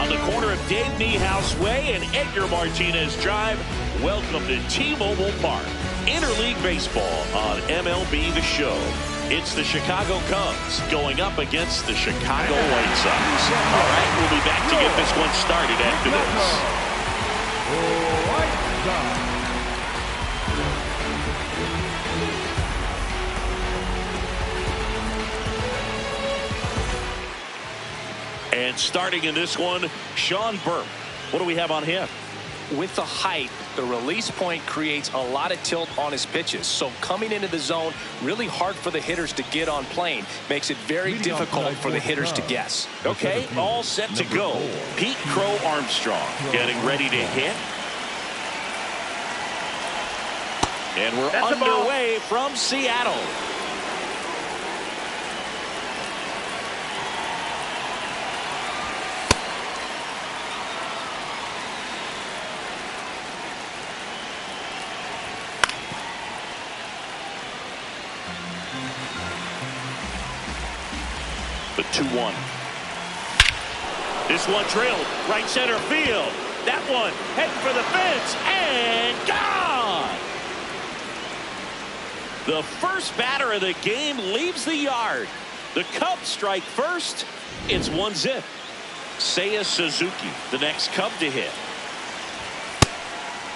the corner of Dave Niehaus Way and Edgar Martinez Drive. Welcome to T-Mobile Park. Interleague Baseball on MLB The Show. It's the Chicago Cubs going up against the Chicago White Sox. All right, we'll be back to get this one started after this. And starting in this one, Sean Burke. What do we have on him? With the height, the release point creates a lot of tilt on his pitches. So coming into the zone, really hard for the hitters to get on plane. Makes it very difficult for the hitters to guess. Okay, all set to go. Pete Crow Armstrong getting ready to hit. And we're underway from Seattle. The 2-1. This one drilled right center field. That one heading for the fence and gone. The first batter of the game leaves the yard. The Cubs strike first. It's 1-0. Seiya Suzuki, the next Cub to hit.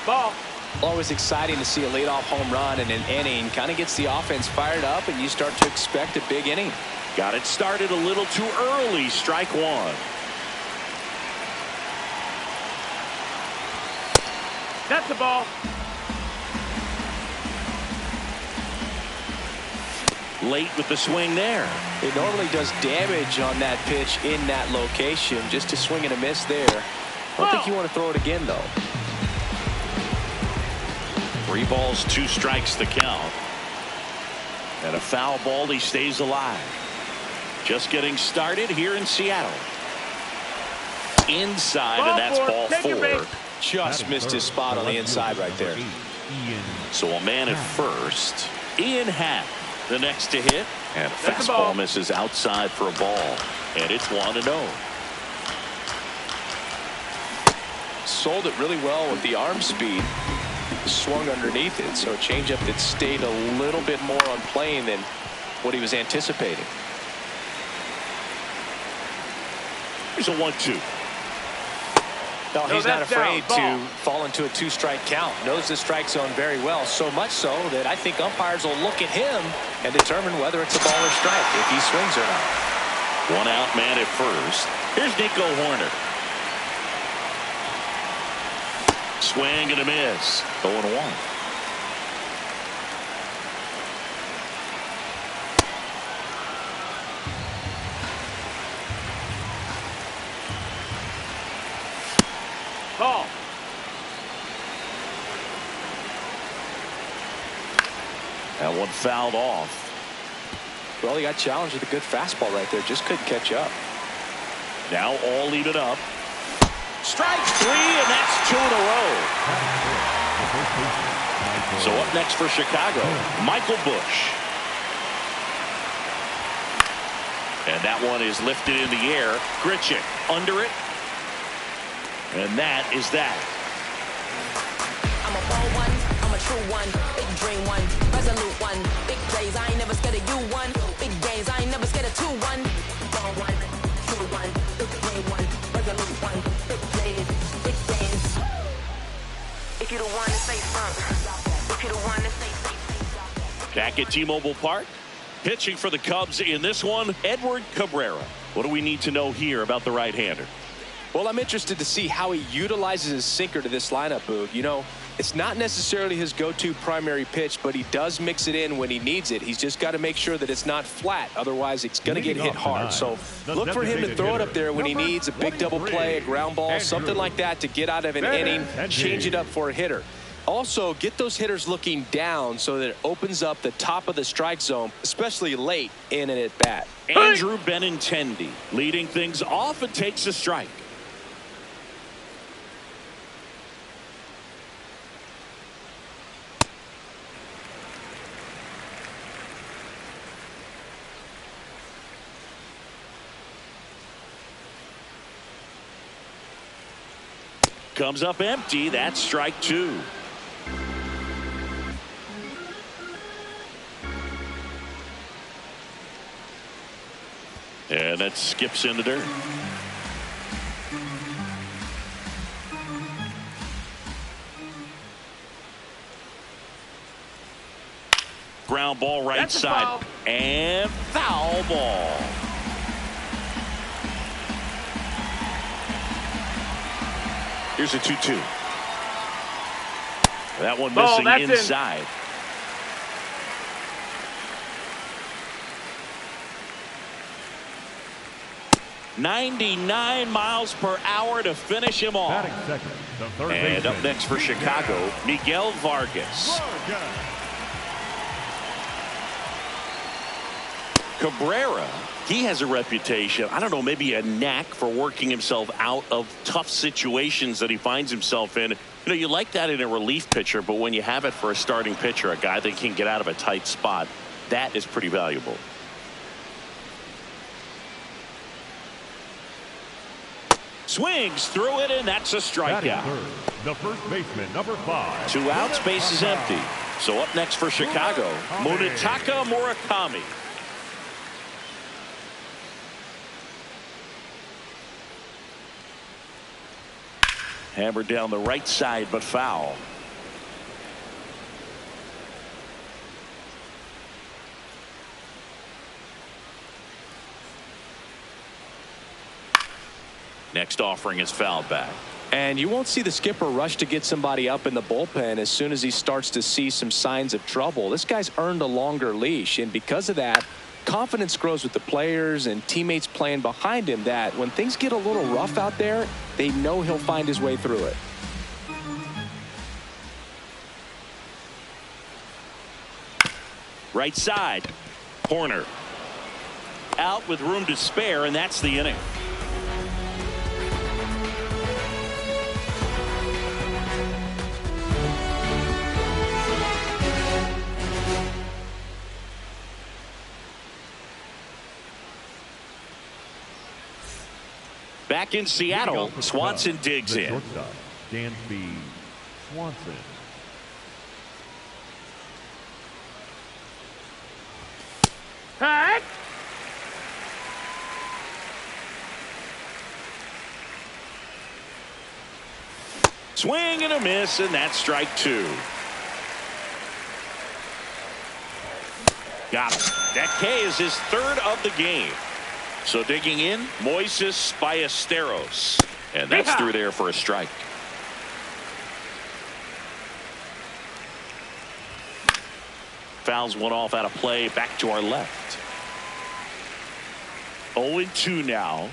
Ball. Always exciting to see a leadoff home run in an inning. Kind of gets the offense fired up, and you start to expect a big inning. Got it started a little too early. Strike one. That's the ball. Late with the swing there. It normally does damage on that pitch in that location. Just a swing and a miss there. I don't think you want to throw it again, though. 3 balls, 2 strikes to count. And a foul ball. He stays alive. Just getting started here in Seattle. Inside, and that's ball 4. Just missed his spot on the inside right there. So a man at first. Ian Happ, the next to hit. And a fastball misses outside for a ball. And it's 1-0. Sold it really well with the arm speed. Swung underneath it. So a changeup that stayed a little bit more on plane than what he was anticipating. Here's a 1-2. No, he's not afraid to fall into a 2-strike count. Knows the strike zone very well. So much so that I think umpires will look at him and determine whether it's a ball or strike if he swings or not. 1 out, man at first. Here's Nico Horner. Swing and a miss. 0-1. Ball. That one fouled off. Well, he got challenged with a good fastball right there. Just couldn't catch up. Now all even up. Strike 3, and that's 2 in a row. So up next for Chicago, Michael Busch. And that one is lifted in the air. Grichuk under it. And that is that. I'm a bold one, I'm a true one, big dream one, resolute one, big plays, I ain't never scared of you one, big games, I ain't never scared of 2-1. Ball one, true one, big dream one, resolute one, big plays, big games. If you don't want to say something, if you don't want to say something. Back at T-Mobile Park, pitching for the Cubs in this one, Edward Cabrera. What do we need to know here about the right-hander? Well, I'm interested to see how he utilizes his sinker to this lineup, Boog. You know, it's not necessarily his go-to primary pitch, but he does mix it in when he needs it. He's just got to make sure that it's not flat. Otherwise, it's going to get hit hard. So look for him to throw it up there when he needs a big double play, a ground ball, something like that to get out of an inning, change it up for a hitter. Also, get those hitters looking down so that it opens up the top of the strike zone, especially late in an at-bat. Andrew Benintendi leading things off and takes a strike. Comes up empty. That's strike two. And that skips in the dirt. Ground ball right side. And foul ball. Here's a 2-2. That one missing inside. .99 miles per hour to finish him off. And up next for Chicago, Miguel Vargas. Cabrera, he has a reputation, I don't know, maybe a knack for working himself out of tough situations that he finds himself in. You know, you like that in a relief pitcher, but when you have it for a starting pitcher, a guy that can get out of a tight spot, that is pretty valuable. Swings through it, and that's a strikeout. The first baseman, number 5. 2 outs, base is empty. So up next for Chicago, Munetaka Murakami. Hammered down the right side, but foul. Next offering is fouled back. And you won't see the skipper rush to get somebody up in the bullpen as soon as he starts to see some signs of trouble. This guy's earned a longer leash, and because of that, confidence grows with the players and teammates playing behind him, that when things get a little rough out there, they know he'll find his way through it. Right side, corner. Out with room to spare, and that's the inning. Back in Seattle, Swanson digs in. Dansby Swanson. Hey! Swing and a miss, and that's strike 2. Got him. That K is his 3rd of the game. So digging in, Moises Ballesteros. And that's through there for a strike. Fouls one off out of play, back to our left. 0-2 now.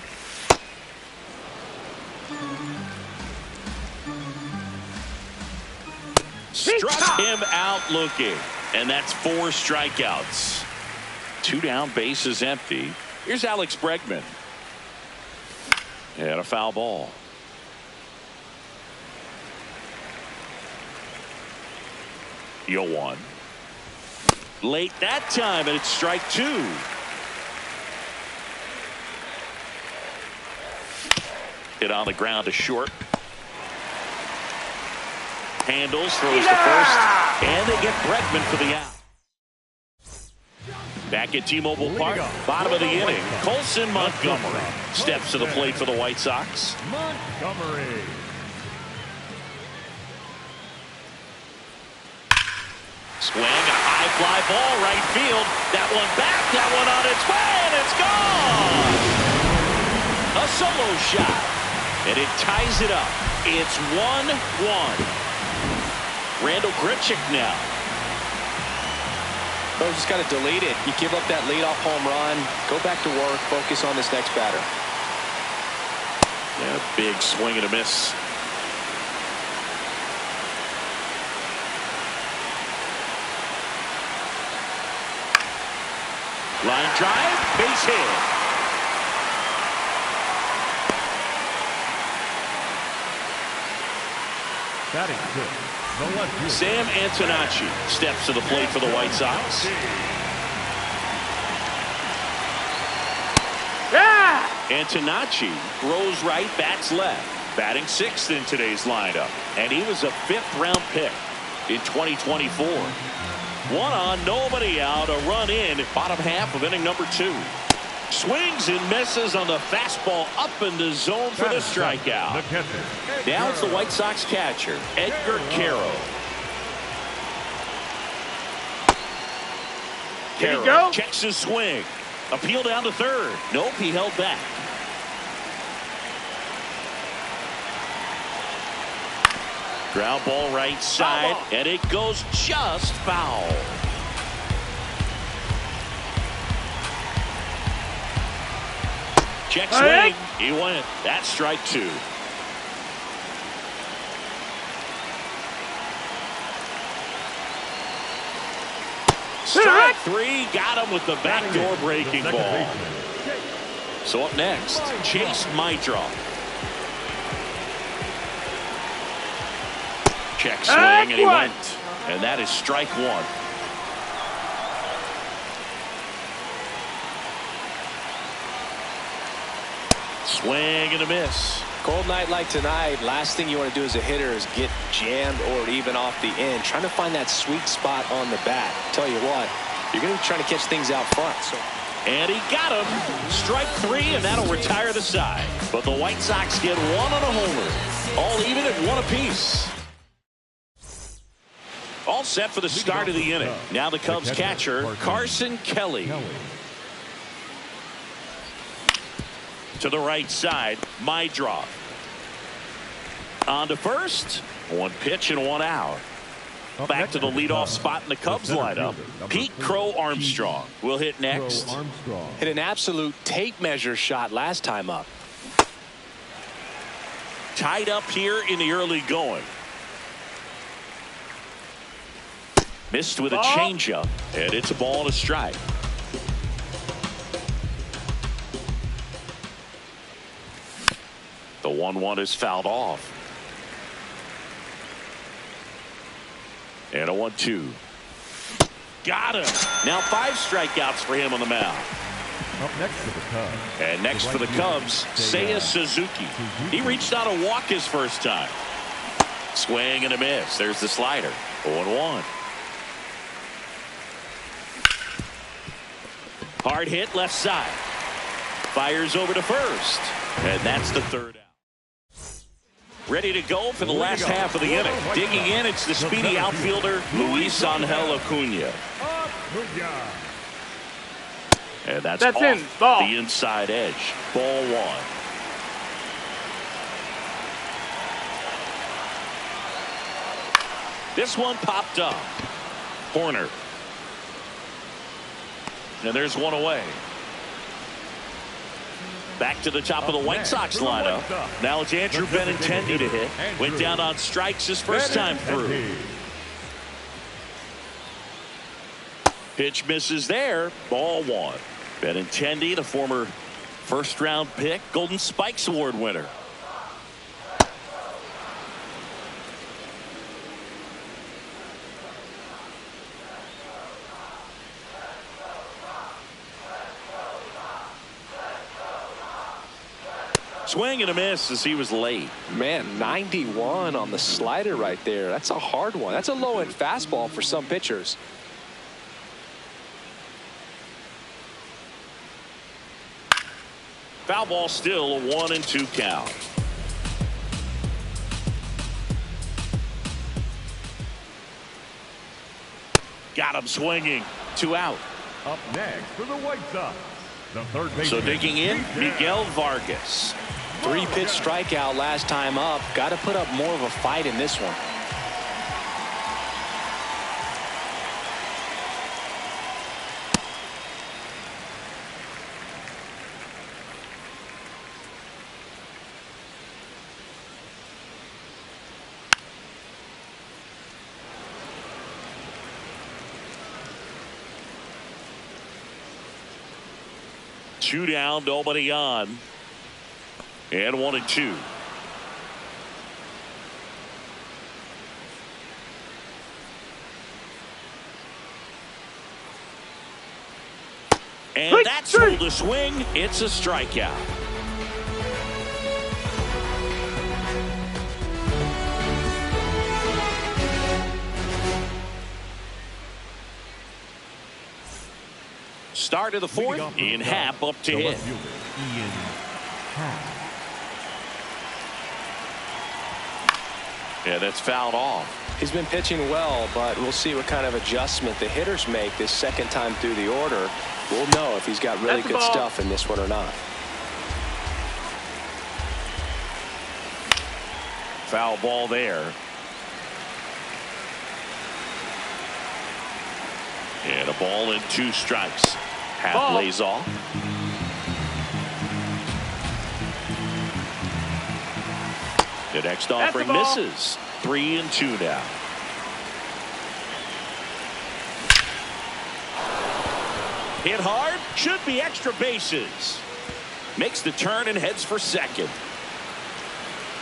Struck him out looking. And that's 4 strikeouts. 2 down, base is empty. Here's Alex Bregman. And a foul ball. You'll one. Late that time, and it's strike 2. Hit on the ground to short. Handles, throws to first, and they get Bregman for the out. Back at T-Mobile Park, bottom of the inning, Colson Montgomery steps to the plate for the White Sox. Montgomery. Swing, a high fly ball, right field. That one back, that one on its way, and it's gone! A solo shot, and it ties it up. It's 1-1. Randall Grichuk now. Oh, just got to delete it. You give up that leadoff home run, go back to work, focus on this next batter. Yeah, big swing and a miss. Line drive, base hit. Batting good. Sam Antonacci steps to the plate for the White Sox. Yeah! Antonacci throws right, bats left. batting 6th in today's lineup, and he was a 5th-round pick in 2024. 1 on, nobody out, a run in, bottom half of inning number 2. Swings and misses on the fastball up into zone for the strikeout. Now it's the White Sox catcher, Edgar Quero. Quero checks his swing. Appeal down to third. Nope, he held back. Ground ball right side, and it goes just foul. Check swing. He went. That's strike 2. Strike 3. Got him with the backdoor breaking ball. So up next, Chase Maidra. Check swing, and he went. And that is strike 1. Swing and a miss. Cold night like tonight, last thing you want to do as a hitter is get jammed or even off the end. Trying to find that sweet spot on the bat. Tell you what, you're going to be trying to catch things out front. And he got him. Strike 3, and that'll retire the side. But the White Sox get 1 on a homer. All even at 1 apiece. All set for the start of the inning. Now the Cubs catcher, Carson Kelly. To the right side, Maidra. On to first. 1 pitch and 1 out. Back to the leadoff spot in the Cubs lineup. Pete Crow Armstrong will hit next. Hit an absolute tape measure shot last time up. Tied up here in the early going. Missed with a changeup, and it's a ball and a strike. The 1-1 is fouled off. And a 1-2. Got him. Now 5 strikeouts for him on the mound. Up next for the Cubs. And next for the Cubs, Seiya Suzuki. He reached out a walk his first time. Swing and a miss. There's the slider. 0-1. Hard hit left side. Fires over to first. And that's the 3rd out. Ready to go for the last half of the inning. Digging in, it's the speedy outfielder, Luis Angel Acuna. And that's off in. Ball. The inside edge. Ball 1. This one popped up. Corner. And there's 1 away. Back to the top of the White Sox lineup. Now it's Andrew Benintendi to hit. Went down on strikes his first time through. Pitch misses there. Ball 1. Benintendi, the former first-round pick, Golden Spikes Award winner. Swing and a miss as he was late. Man, 91 on the slider right there. That's a hard one. That's a low-end fastball for some pitchers. Foul ball still, a 1-2 count. Got him swinging. 2 out. Up next for the White Sox, the third baseman. So digging in, Miguel Vargas. 3-pitch strikeout last time up. Got to put up more of a fight in this one. Two down, nobody on. And 1-2. And that's full to swing. It's a strikeout. Start of the fourth. In Happ up to hit. Yeah, that's fouled off. He's been pitching well, but we'll see what kind of adjustment the hitters make this second time through the order. We'll know if he's got really good stuff in this one or not. Foul ball there. And a ball and 2 strikes. Happ lays off. The next offering misses. 3-2 now. Hit hard. Should be extra bases. Makes the turn and heads for second.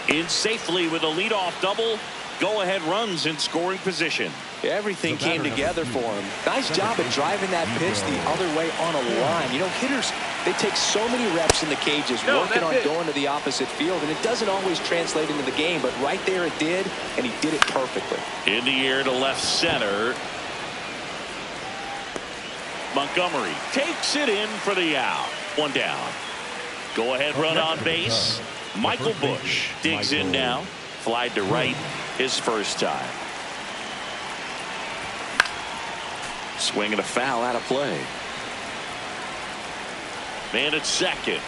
In safely with a leadoff double. Go-ahead runs in scoring position. Everything came together for him. Nice job at driving that pitch the other way on a line. You know, hitters, they take so many reps in the cages working on going to the opposite field, and it doesn't always translate into the game, but right there it did, and he did it perfectly. In the air to left center. Montgomery takes it in for the out. 1 down. Go-ahead run on base. Michael Bush digs in now. Flied to right his first time. Swing and a foul out of play. Man at second.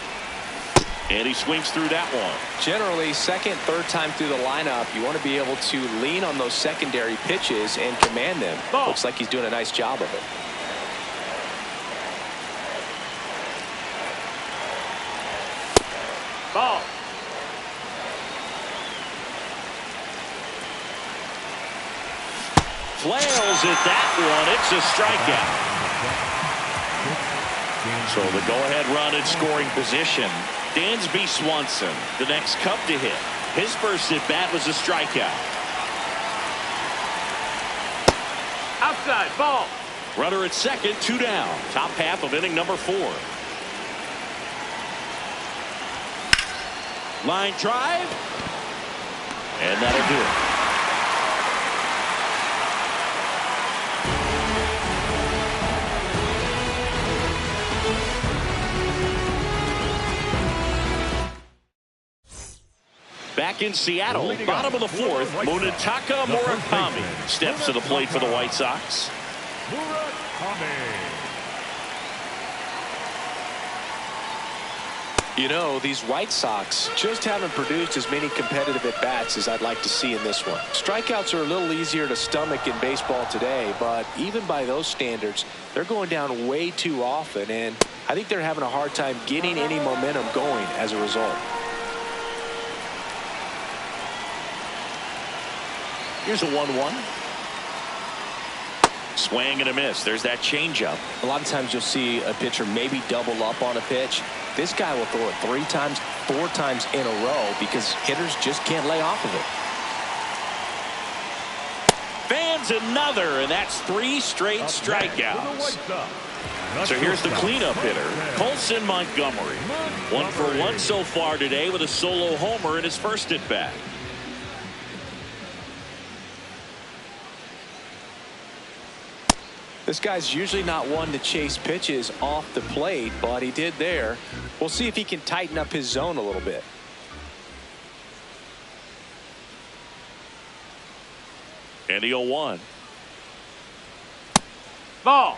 And he swings through that one. Generally, second, third time through the lineup, you want to be able to lean on those secondary pitches and command them. Looks like he's doing a nice job of it. Ball. Flails at that one. It's a strikeout. So the go-ahead run in scoring position. Dansby Swanson, the next Cub to hit. His first at bat was a strikeout. Outside ball. Runner at second, 2 down. Top half of inning number 4. Line drive. And that'll do it. Back in Seattle, bottom of the 4th, Munetaka Murakami steps to the plate for the White Sox. You know, these White Sox just haven't produced as many competitive at-bats as I'd like to see in this one. Strikeouts are a little easier to stomach in baseball today, but even by those standards, they're going down way too often, and I think they're having a hard time getting any momentum going as a result. Here's a 1-1. Swing and a miss. There's that changeup. A lot of times you'll see a pitcher maybe double up on a pitch. This guy will throw it 3 times, 4 times in a row because hitters just can't lay off of it. Fans another, and that's 3 straight strikeouts. So here's the cleanup hitter, Colson Montgomery. 1 for 1 so far today with a solo homer in his first at bat. This guy's usually not one to chase pitches off the plate, but he did there. We'll see if he can tighten up his zone a little bit. And the 0-1. Ball.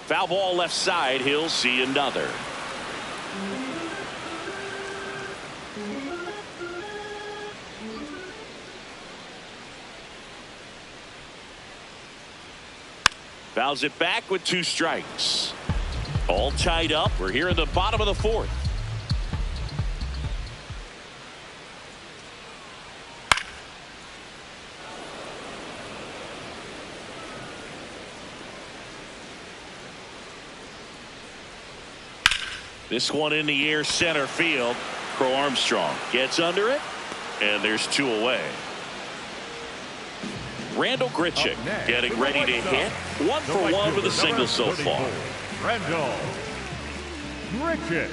Foul ball left side. He'll see another. Fouls it back with 2 strikes. All tied up. We're here in the bottom of the 4th. This one in the air center field. Crow Armstrong gets under it, and there's 2 away. Randall Grichuk getting ready to hit. 1 for 1 with a single so far. Randall Grichuk.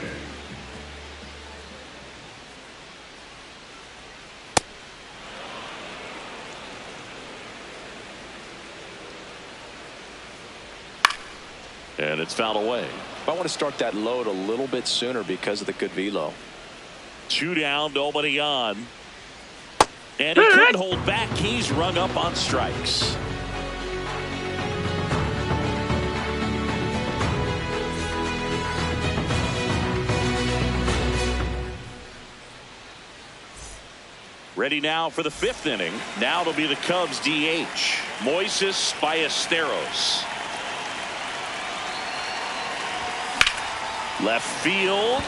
And it's fouled away. I want to start that load a little bit sooner because of the good velo. 2 down, nobody on. And he couldn't hold back. He's rung up on strikes. Ready now for the 5th inning. Now it'll be the Cubs DH, Moises Ballesteros. Left field.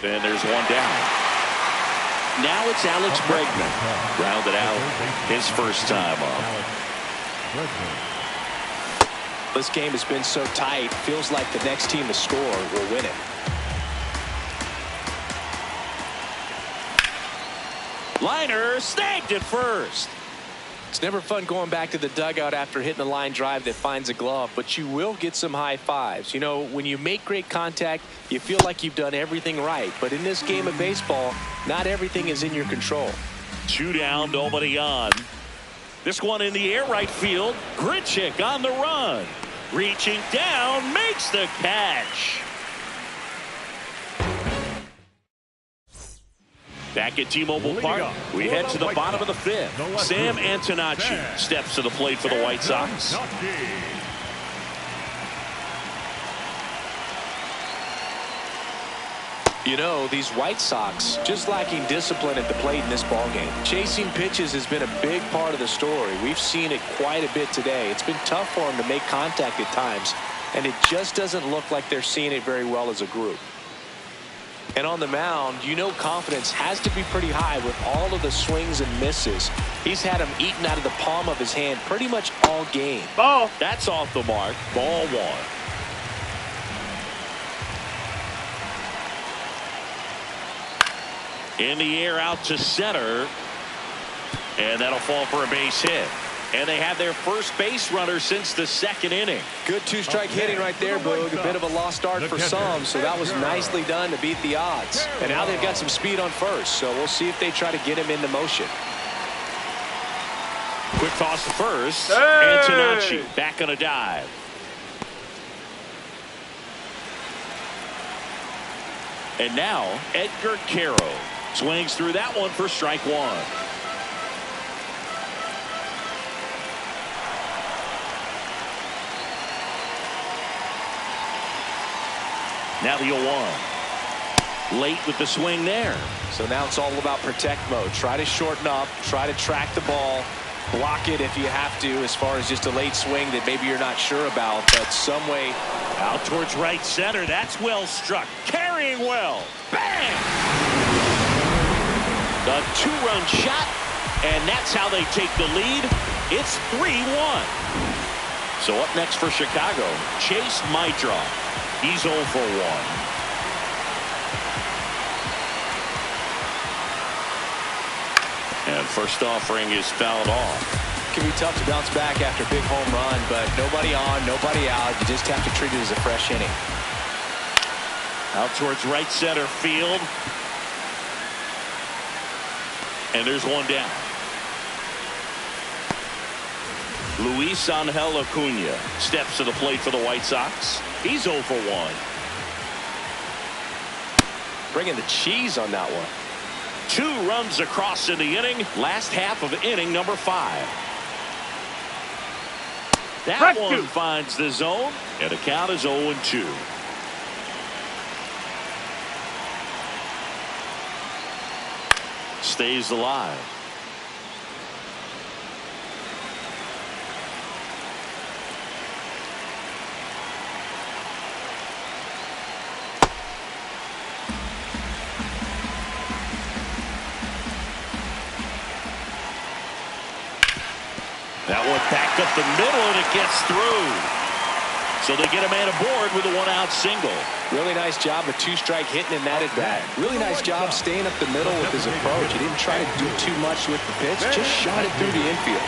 And there's 1 down. Now it's Alex Bregman. Grounded out his first time up. This game has been so tight. Feels like the next team to score will win it. Liner snagged at first. It's never fun going back to the dugout after hitting a line drive that finds a glove, but you will get some high fives. You know, when you make great contact, you feel like you've done everything right. But in this game of baseball, not everything is in your control. 2 down, nobody on. This one in the air right field. Grichuk on the run. Reaching down, makes the catch. Back at T-Mobile Park, we head to the bottom of the 5th. Sam Antonacci steps to the plate for the White Sox. You know, these White Sox just lacking discipline at the plate in this ballgame. Chasing pitches has been a big part of the story. We've seen it quite a bit today. It's been tough for them to make contact at times, and it just doesn't look like they're seeing it very well as a group. And on the mound, you know confidence has to be pretty high with all of the swings and misses. He's had them eaten out of the palm of his hand pretty much all game. Ball. That's off the mark. Ball 1. In the air out to center. And that'll fall for a base hit. And they have their first base runner since the 2nd inning. Good 2-strike hitting right there, Boog. A bit of a lost start for some, so that was nicely done to beat the odds. And now they've got some speed on first, so we'll see if they try to get him into motion. Quick toss to first. Antonacci back on a dive. And now Edgar Caro swings through that one for strike 1. Now the 0-1. Late with the swing there. So now it's all about protect mode. Try to shorten up, try to track the ball, block it if you have to, as far as just a late swing that maybe you're not sure about, but some way. Out towards right center. That's well struck. Carrying well. Bang! A 2-run shot, and that's how they take the lead. It's 3-1. So up next for Chicago, Chase Mitra. He's 0 for 1. And first offering is fouled off. It can be tough to bounce back after a big home run, but nobody on, nobody out. You just have to treat it as a fresh inning. Out towards right center field. And there's 1 down. Luis Angel Acuna steps to the plate for the White Sox. He's 0 for 1. Bringing the cheese on that one. 2 runs across in the inning. Last half of inning number 5. That one finds the zone, and the count is 0-2. Stays alive. That one back up the middle, and it gets through. So they get a man aboard with a one-out single. Really nice job of two-strike hitting in that at-bat. Really nice job staying up the middle with his approach. He didn't try to do too much with the pitch, just shot it through the infield.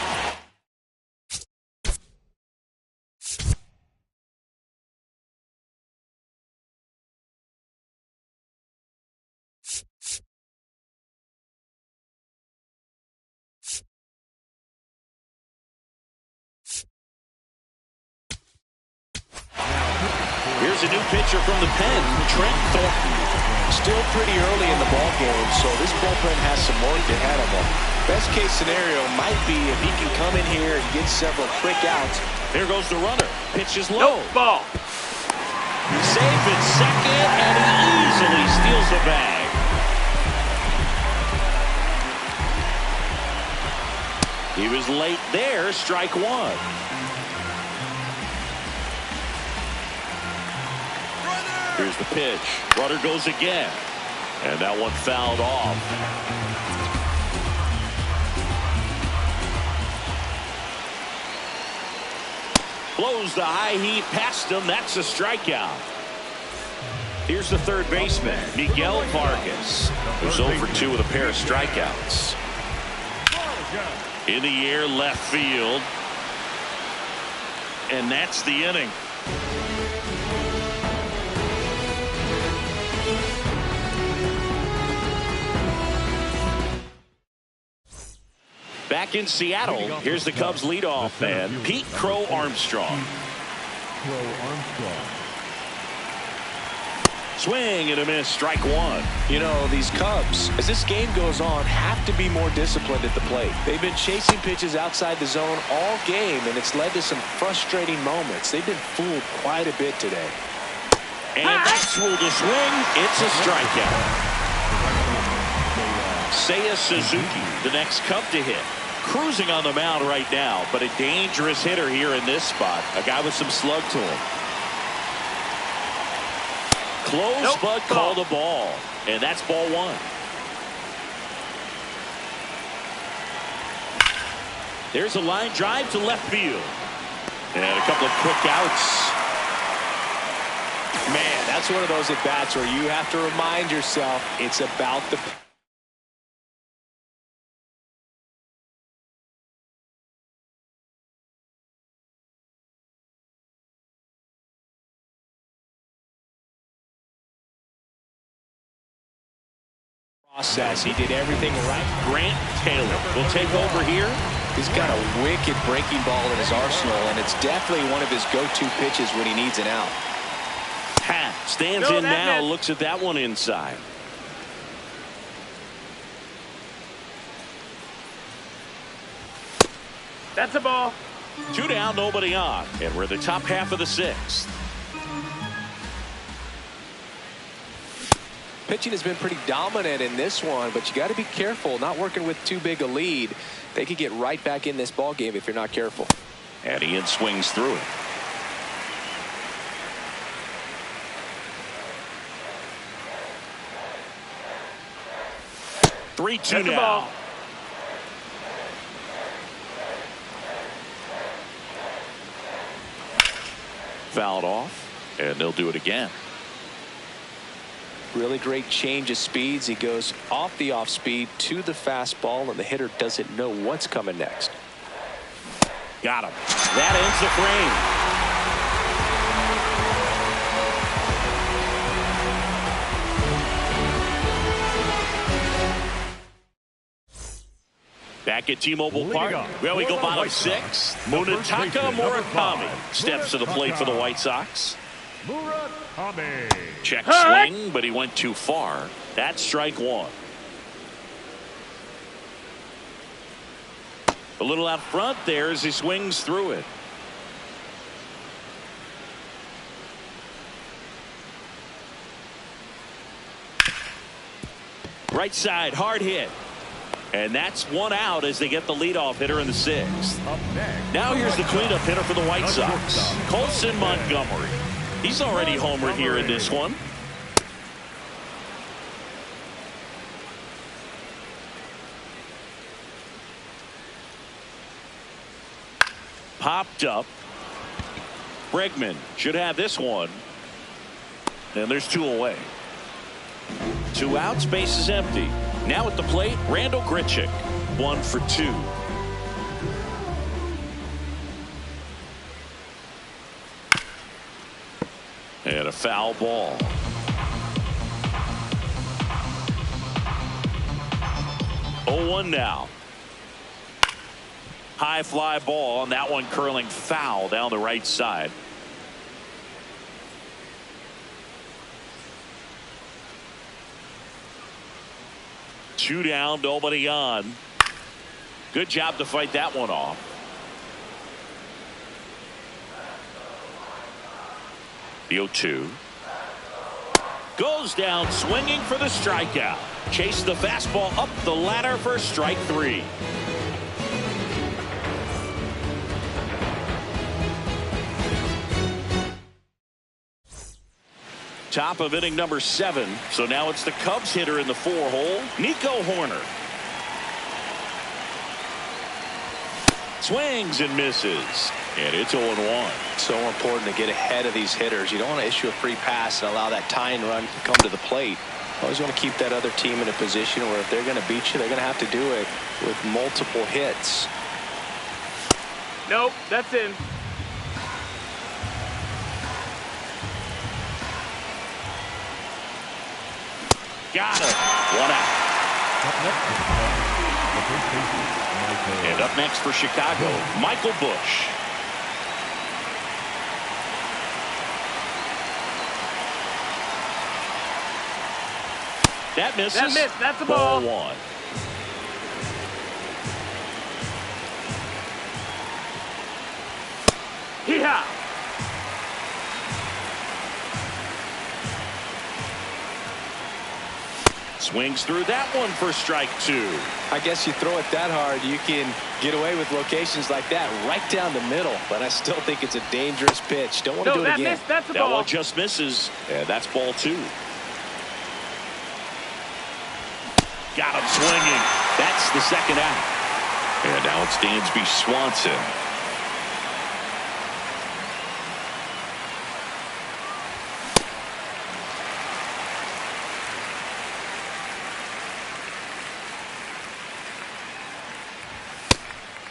Here's a new pitcher from the pen, Trent Thornton. Still pretty early in the ball game, so this bullpen has some work ahead of him. Best case scenario might be if he can come in here and get several quick outs. Here goes the runner. Pitch is low. Nope, ball. Safe at second, and he easily steals the bag. He was late there, strike one. Here's the pitch. Runner goes again. And that one fouled off. Blows the high heat past him. That's a strikeout. Here's the third baseman, Miguel Vargas, who's 0 for 2 with a pair of strikeouts. In the air, left field. And that's the inning. Back in Seattle, here's the Cubs leadoff man, Pete Crow Armstrong. Swing and a miss, strike one. You know, these Cubs, as this game goes on, have to be more disciplined at the plate. They've been chasing pitches outside the zone all game, and it's led to some frustrating moments. They've been fooled quite a bit today. And that's ruled a swing. It's a strikeout. Seiya Suzuki, the next Cub to hit. Cruising on the mound right now, but a dangerous hitter here in this spot. A guy with some slug to him. Close, but called a ball. And that's ball one. There's a line drive to left field. And a couple of quick outs. Man, that's one of those at-bats where you have to remind yourself it's about the process. He did everything right. Grant Taylor will take over here. He's got a wicked breaking ball in his arsenal, and it's definitely one of his go-to pitches when he needs an out. Pat stands in now, looks at that one inside. That's a ball. 2 down, nobody on, and we're in the top half of the 6th. Pitching has been pretty dominant in this one, but you got to be careful not working with too big a lead. They could get right back in this ball game if you're not careful. And Ian swings through it. Three-two now. Ball. Fouled off, and they'll do it again. Really great change of speeds. He goes off the off speed to the fastball, and the hitter doesn't know what's coming next. Got him. That ends the frame. Back at T-Mobile Park, well, we go bottom 6. Munetaka Murakami steps to the plate for the White Sox. Murakami. Check swing, but he went too far. That's strike one. A little out front there as he swings through it. Right side, hard hit. And that's one out as they get the leadoff hitter in the 6th. Now here's the cleanup hitter for the White Sox, Colson Montgomery. He's already homered here in this one. Popped up. Bregman should have this one. And there's 2 away. 2 outs, base is empty. Now at the plate, Randall Grichuk. 1 for 2. And a foul ball. 0-1 now. High fly ball, and that one curling foul down the right side. Two down, nobody on. Good job to fight that one off. The 0-2. Goes down swinging for the strikeout. Chase the fastball up the ladder for strike 3. Top of inning number 7. So now it's the Cubs hitter in the 4-hole, Nico Horner. Swings and misses. And it's 0-1. So important to get ahead of these hitters. You don't want to issue a free pass and allow that tying run to come to the plate. Always want to keep that other team in a position where if they're going to beat you, they're going to have to do it with multiple hits. Nope, that's in. Got it. 1 out. And up next for Chicago, Michael Busch. That misses. That missed. That's a ball. Ball 1. Hee-haw. Swings through that one for strike 2. I guess you throw it that hard, you can get away with locations like that right down the middle. But I still think it's a dangerous pitch. Don't want to do it again. Missed. That's a that ball. one just misses. And that's ball 2. Got him swinging. That's the second out. And now it's Dansby Swanson.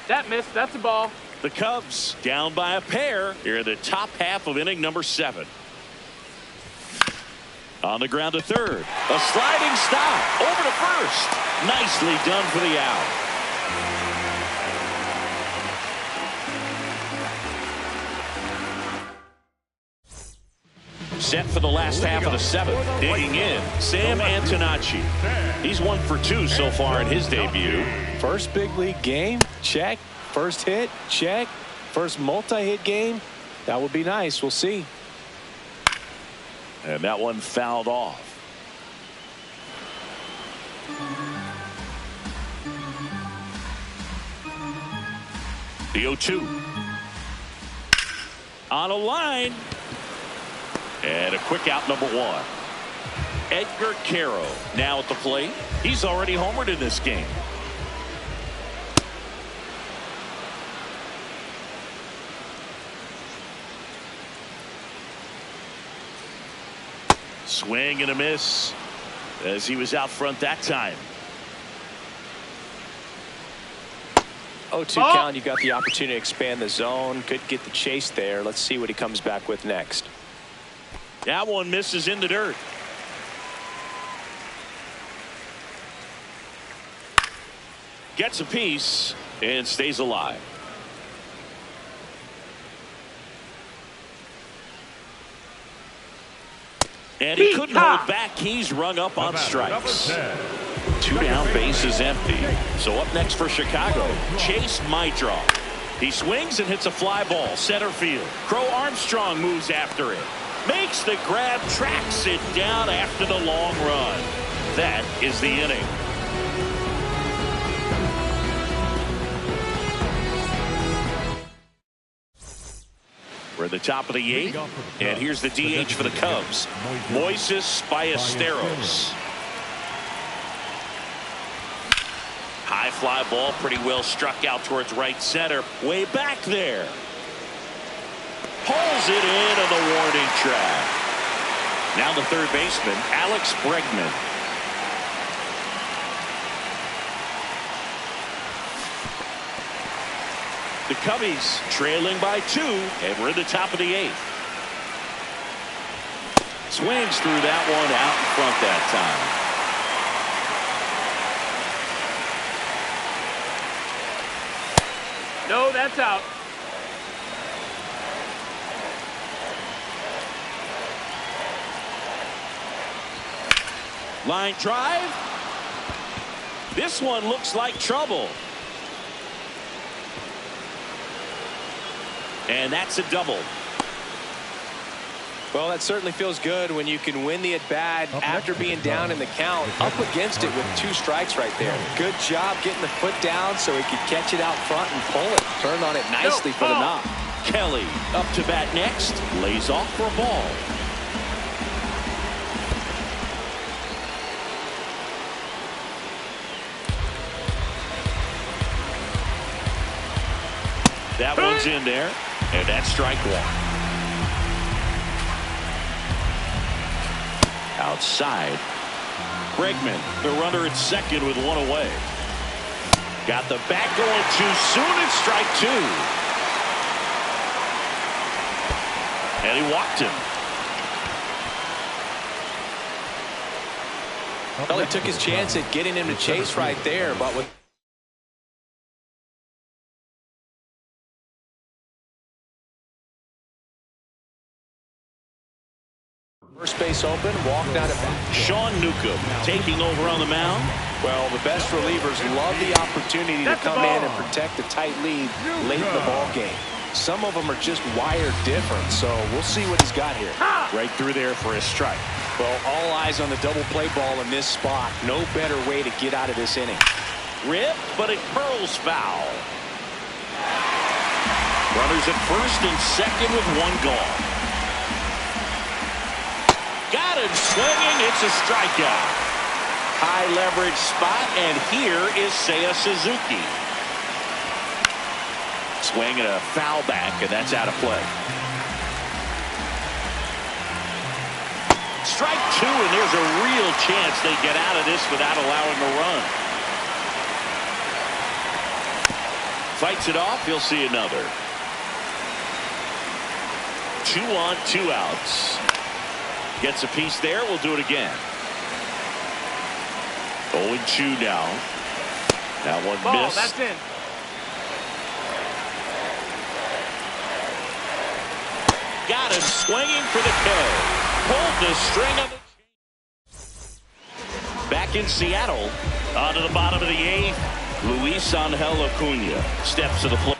That missed. That's a ball. The Cubs down by a pair here in the top half of inning number 7. On the ground to third. A sliding stop over to first. Nicely done for the out. Set for the last half of the 7th. Digging in, Sam Antonacci. He's 1 for 2 so far in his debut. First big league game, check. First hit, check. First multi-hit game, that would be nice. We'll see. And that one fouled off. The 0-2. On a line. And a quick out, number 1. Edgar Caro now at the plate. He's already homered in this game. Swing and a miss as he was out front that time. 0-2 count. You got the opportunity to expand the zone. Could get the chase there. Let's see what he comes back with next. That one misses in the dirt. Gets a piece and stays alive. And he couldn't hold back. He's rung up on strikes. 2 down, base is empty. So up next for Chicago, Chase Maitra. He swings and hits a fly ball center field. Crow Armstrong moves after it. Makes the grab, tracks it down after the long run. That is the inning. We're at the top of the 8th, and here's the DH for the Cubs, Moises Ballesteros. High fly ball, pretty well struck out towards right center, way back there. Pulls it in on the warning track. Now the third baseman, Alex Bregman. The Cubbies trailing by 2, and we're in the top of the 8th. Swings through that one out in front that time. No, that's out. Line drive. This one looks like trouble. And that's a double. Well, that certainly feels good when you can win the at-bat after being down in the count, up against it with 2 strikes right there. Good job getting the foot down so he could catch it out front and pull it. Turned on it nicely for the knock. Kelly up to bat next. Lays off for a ball. That one's in there, and that's strike 1. Outside. Bregman, the runner at second with 1 away. Got the bat going too soon. It's strike 2. And he walked him. Well, he took his chance at getting him to chase right there, but with first base open, walked out of bat. Sean Newcomb taking over on the mound. Well, the best relievers love the opportunity to come in and protect a tight lead late in the ball game. Some of them are just wired different, so we'll see what he's got here. Right through there for a strike. Well, all eyes on the double play ball in this spot. No better way to get out of this inning. Rip, but it curls foul. Runners at first and second with 1 gone. Got him swinging. It's a strikeout. High leverage spot, and here is Seiya Suzuki. Swing and a foul back, and that's out of play. Strike 2, and there's a real chance they get out of this without allowing a run. Fights it off. He'll see another. 2 on, 2 outs. Gets a piece there. We'll do it again. 0-2 now. That one Ball, missed. that's in. Got him swinging for the K. Pulled the string on the... Back in Seattle. On to the bottom of the 8th. Luis Angel Acuna steps to the plate.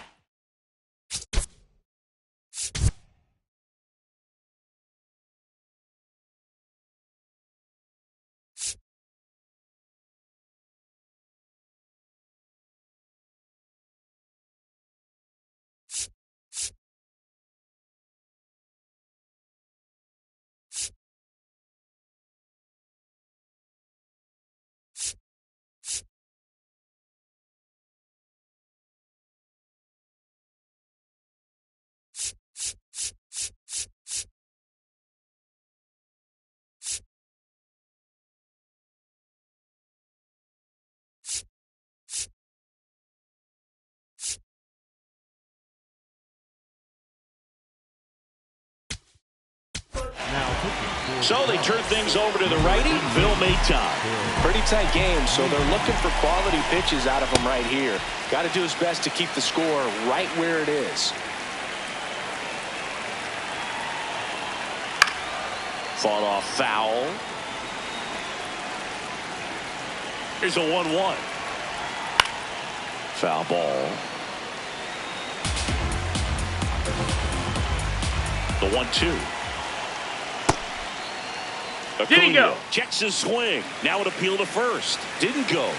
So they turn things over to the righty, Bill Maton. Pretty tight game, so they're looking for quality pitches out of him right here. Got to do his best to keep the score right where it is. Fought off foul. Here's a 1-1. Foul ball. The 1-2. Did he go? Checks his swing. Now an appeal to first. Didn't go.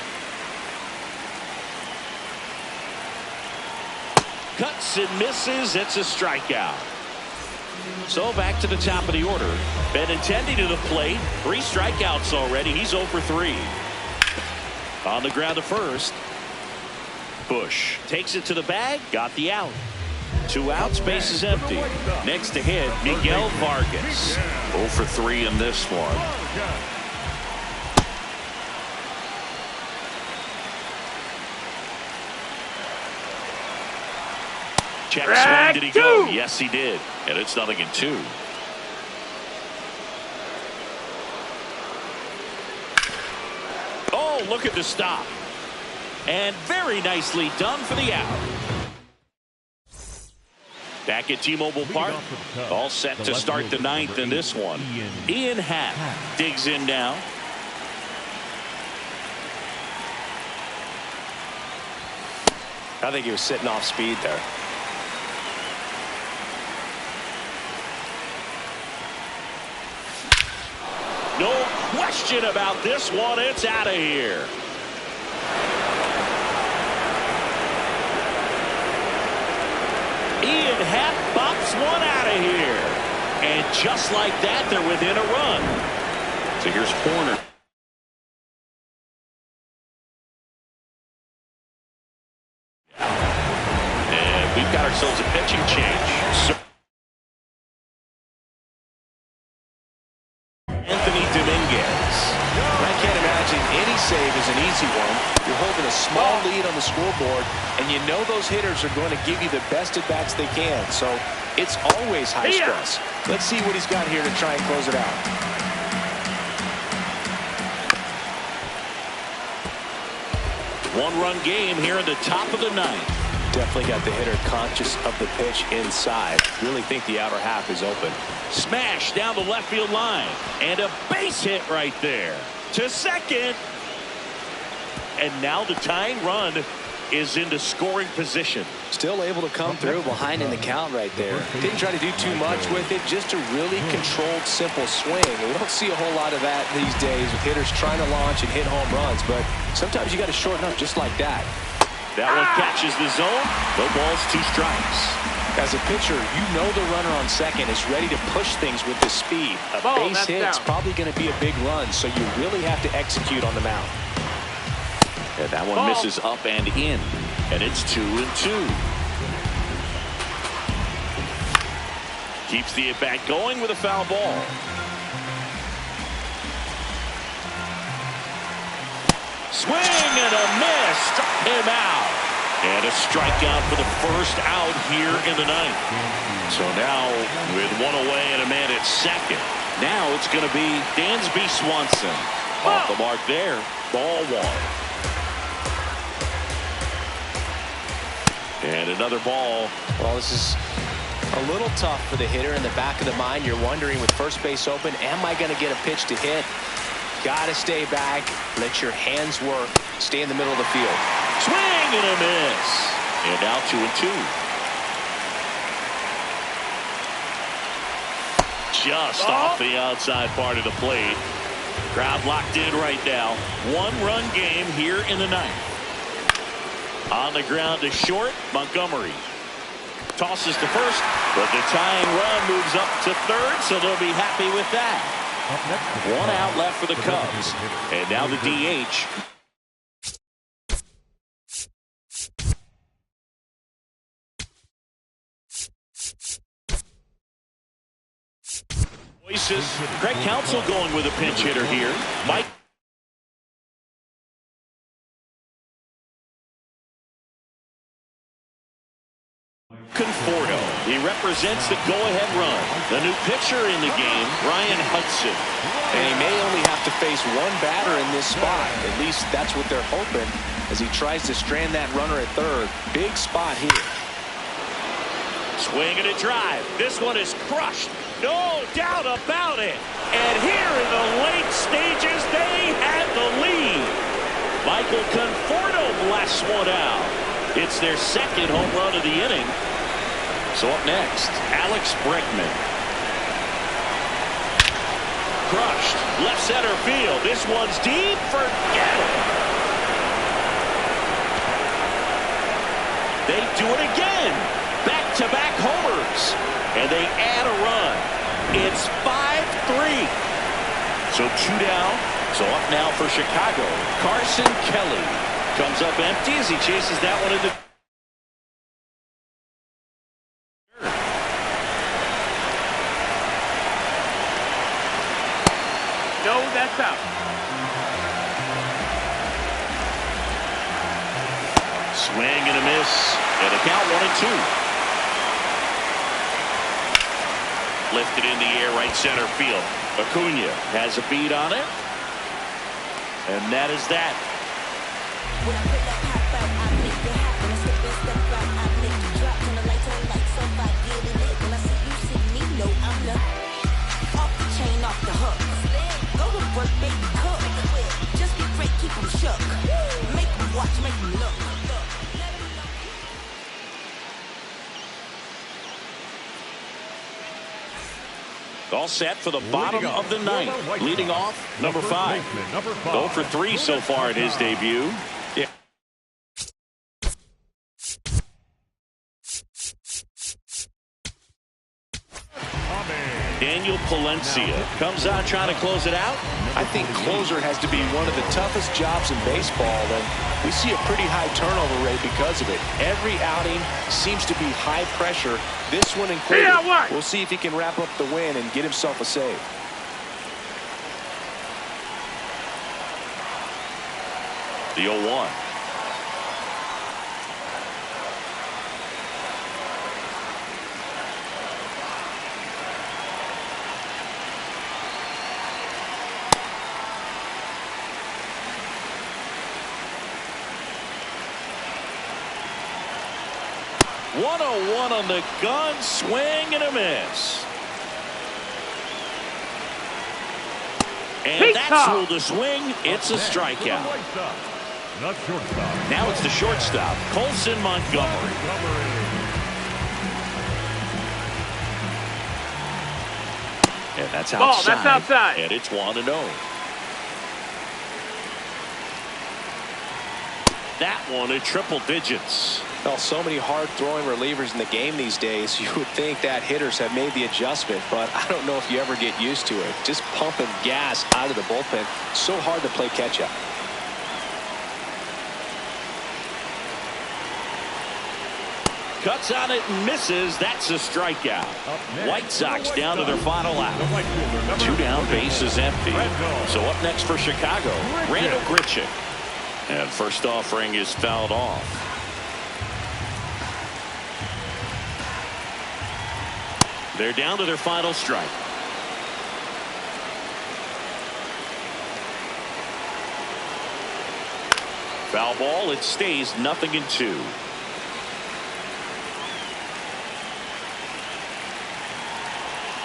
Cuts and misses. It's a strikeout. So back to the top of the order. Benintendi to the plate. 3 strikeouts already. He's 0 for 3. On the ground to first. Bush takes it to the bag. Got the out. 2 outs, base is empty. Next to hit, Miguel Vargas. 0 for 3 in this one. Check swing, did he go? Yes, he did. And it's 0-2. Oh, look at the stop. And very nicely done for the out. Back at T-Mobile Park, all set to start the 9th in this one. Ian Happ digs in now. I think he was sitting off speed there. No question about this one. It's out of here. Ian Happ bops one out of here. And just like that, they're within a run. So here's Horner. And we've got ourselves a pitching change. So Anthony Dominguez. I can't imagine any save is an easy one. You're holding a small lead on the scoreboard, and you know those hitters are going to give you the best at-bats they can. So it's always high stress. Let's see what he's got here to try and close it out. One-run game here in the top of the 9th. Definitely got the hitter conscious of the pitch inside. Really think the outer half is open. Smash down the left field line. And a base hit right there. To second. And now the tying run is into scoring position. Still able to come through behind in the count right there. Didn't try to do too much with it. Just a really controlled, simple swing. We don't see a whole lot of that these days with hitters trying to launch and hit home runs. But sometimes you got to shorten up just like that. That one catches the zone. No balls, 2 strikes. As a pitcher, you know the runner on second is ready to push things with the speed. A base hit's probably going to be a big run, so you really have to execute on the mound. And that one misses up and in. And it's 2-2. Keeps the at-bat going with a foul ball. Swing and a miss. Struck him out. And a strikeout for the first out here in the 9th. So now with 1 away and a man at second. Now it's going to be Dansby Swanson. Off the mark there. Ball 1. And another ball. Well, this is a little tough for the hitter. In the back of the mind, you're wondering with first base open, am I going to get a pitch to hit? Got to stay back. Let your hands work. Stay in the middle of the field. Swing and a miss. And now 2-2. Just off the outside part of the plate. Crowd locked in right now. 1-run game here in the 9th. On the ground to short, Montgomery. Tosses to first, but the tying run moves up to third, so they'll be happy with that. 1 out left for the Cubs. And now the DH. Voices. Greg Counsell going with a pinch hitter here. Mike. Conforto. He represents the go-ahead run. The new pitcher in the game, Ryan Hudson. And he may only have to face 1 batter in this spot. At least that's what they're hoping as he tries to strand that runner at third. Big spot here. Swing and a drive. This one is crushed. No doubt about it. And here in the late stages, they had the lead. Michael Conforto blasts one out. It's their second home run of the inning. So up next, Alex Bregman. Crushed. Left center field. This one's deep. Forget it. They do it again. Back-to-back homers. And they add a run. It's 5-3. So 2 down. So up now for Chicago. Carson Kelly comes up empty as he chases that one into that's out. Swing and a miss. And a count 1-2. Lifted in the air, right center field. Acuna has a beat on it. And that is that. When I put that pop out, I make it happen. I slip and step out, I make it drop. Turn the lights on like so I get in it. When I see you see me, no, I'm the off the chain, off the hook. Go to work, baby, cook. Just be great, keep them shook. Make them watch, make them look. All set for the bottom of the ninth. Leading off, number 5. 0 for 3 so far in his debut. Yeah. Daniel Palencia comes out trying to close it out. I think closer has to be one of the toughest jobs in baseball, and we see a pretty high turnover rate because of it. Every outing seems to be high pressure. This one included. We'll see if he can wrap up the win and get himself a save. The 0-1. One on the gun, swing and a miss. And that's ruled a swing. It's a strikeout. Now it's the shortstop, Colson Montgomery. And that's outside. Ball, that's outside. And it's 1-0. That one at triple digits. Well, so many hard-throwing relievers in the game these days, you would think that hitters have made the adjustment, but I don't know if you ever get used to it. Just pumping gas out of the bullpen. So hard to play catch-up. Cuts on it and misses. That's a strikeout. White Sox down to their final out. 2 down, base is empty. So up next for Chicago, Randall Grichuk. And first offering is fouled off. They're down to their final strike. Foul ball. It stays 0-2.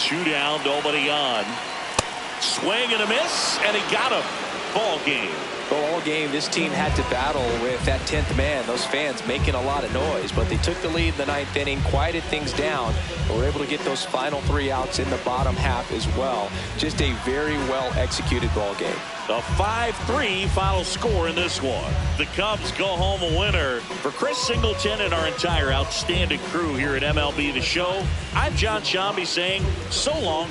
Two down, nobody on. Swing and a miss, and he got him. Ball game. All game, this team had to battle with that 10th man. Those fans making a lot of noise, but they took the lead in the 9th inning, quieted things down, and were able to get those final 3 outs in the bottom half as well. Just a very well executed ball game. The 5-3 final score in this one. The Cubs go home a winner. For Chris Singleton and our entire outstanding crew here at MLB The Show, I'm John Shambi saying so long